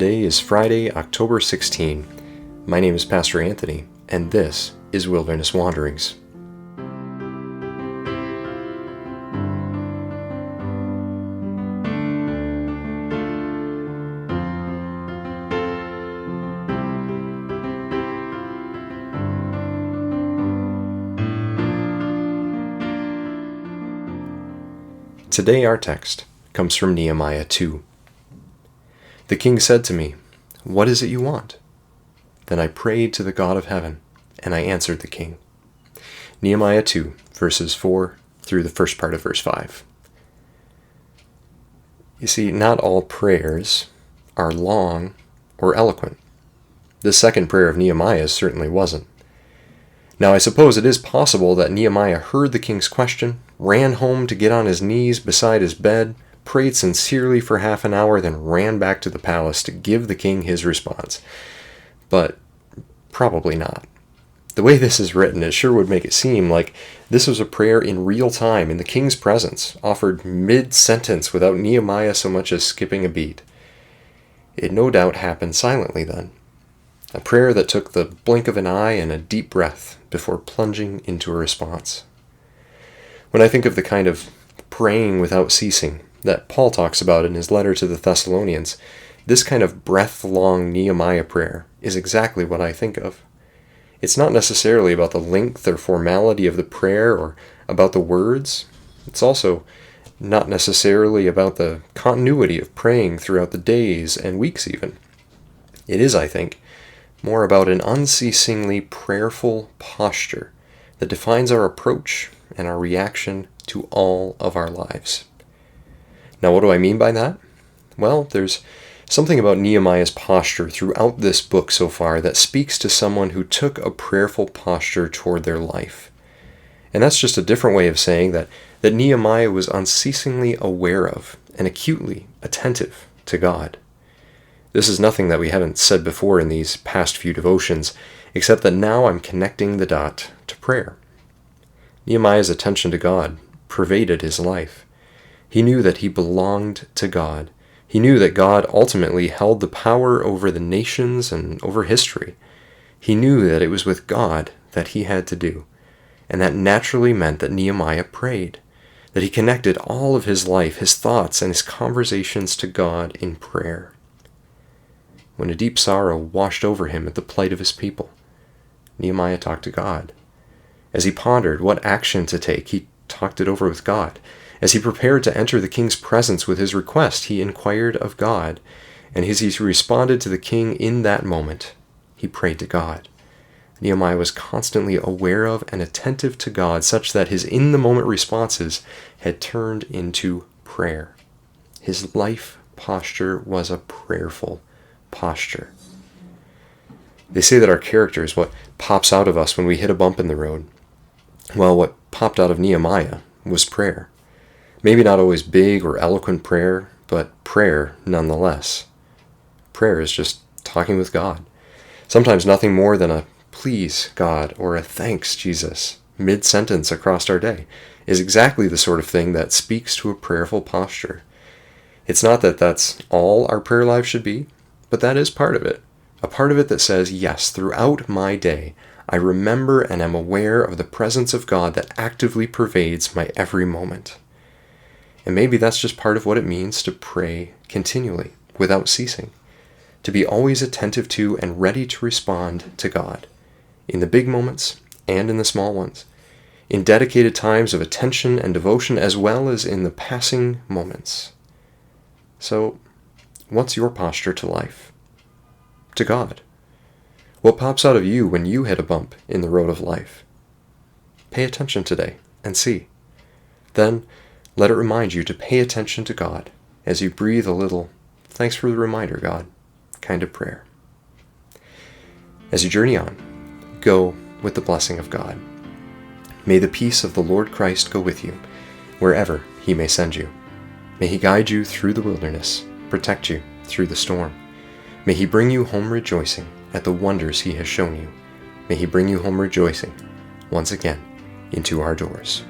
Today is Friday, October 16. My name is Pastor Anthony, and this is Wilderness Wanderings. Today our text comes from Nehemiah 2. The king said to me, "What is it you want?" Then I prayed to the God of heaven, and I answered the king. Nehemiah 2, verses 4 through the first part of verse 5. You see, not all prayers are long or eloquent. The second prayer of Nehemiah certainly wasn't. Now I suppose it is possible that Nehemiah heard the king's question, ran home to get on his knees beside his bed, prayed sincerely for half an hour, then ran back to the palace to give the king his response. But probably not. The way this is written, it sure would make it seem like this was a prayer in real time in the king's presence, offered mid-sentence without Nehemiah so much as skipping a beat. It no doubt happened silently then. A prayer that took the blink of an eye and a deep breath before plunging into a response. When I think of the kind of praying without ceasing that Paul talks about in his letter to the Thessalonians, this kind of breath-long Nehemiah prayer is exactly what I think of. It's not necessarily about the length or formality of the prayer or about the words. It's also not necessarily about the continuity of praying throughout the days and weeks even. It is, I think, more about an unceasingly prayerful posture that defines our approach and our reaction to all of our lives. Now, what do I mean by that? Well, there's something about Nehemiah's posture throughout this book so far that speaks to someone who took a prayerful posture toward their life. And that's just a different way of saying that Nehemiah was unceasingly aware of and acutely attentive to God. This is nothing that we haven't said before in these past few devotions, except that now I'm connecting the dot to prayer. Nehemiah's attention to God pervaded his life. He knew that he belonged to God. He knew that God ultimately held the power over the nations and over history. He knew that it was with God that he had to do, and that naturally meant that Nehemiah prayed, that he connected all of his life, his thoughts, and his conversations to God in prayer. When a deep sorrow washed over him at the plight of his people, Nehemiah talked to God. As he pondered what action to take, he talked it over with God. As he prepared to enter the king's presence with his request, he inquired of God. And as he responded to the king in that moment, he prayed to God. Nehemiah was constantly aware of and attentive to God, such that his in-the-moment responses had turned into prayer. His life posture was a prayerful posture. They say that our character is what pops out of us when we hit a bump in the road. Well, what popped out of Nehemiah was prayer. Maybe not always big or eloquent prayer, but prayer nonetheless. Prayer is just talking with God. Sometimes nothing more than a "please, God," or a "thanks, Jesus," mid-sentence across our day is exactly the sort of thing that speaks to a prayerful posture. It's not that that's all our prayer life should be, but that is part of it. A part of it that says, yes, throughout my day, I remember and am aware of the presence of God that actively pervades my every moment. And maybe that's just part of what it means to pray continually, without ceasing. To be always attentive to and ready to respond to God, in the big moments and in the small ones, in dedicated times of attention and devotion, as well as in the passing moments. So, what's your posture to life? To God? What pops out of you when you hit a bump in the road of life? Pay attention today and see. Then, let it remind you to pay attention to God as you breathe a little "thanks for the reminder, God" kind of prayer. As you journey on, go with the blessing of God. May the peace of the Lord Christ go with you wherever he may send you. May he guide you through the wilderness, protect you through the storm. May he bring you home rejoicing at the wonders he has shown you. May he bring you home rejoicing once again into our doors.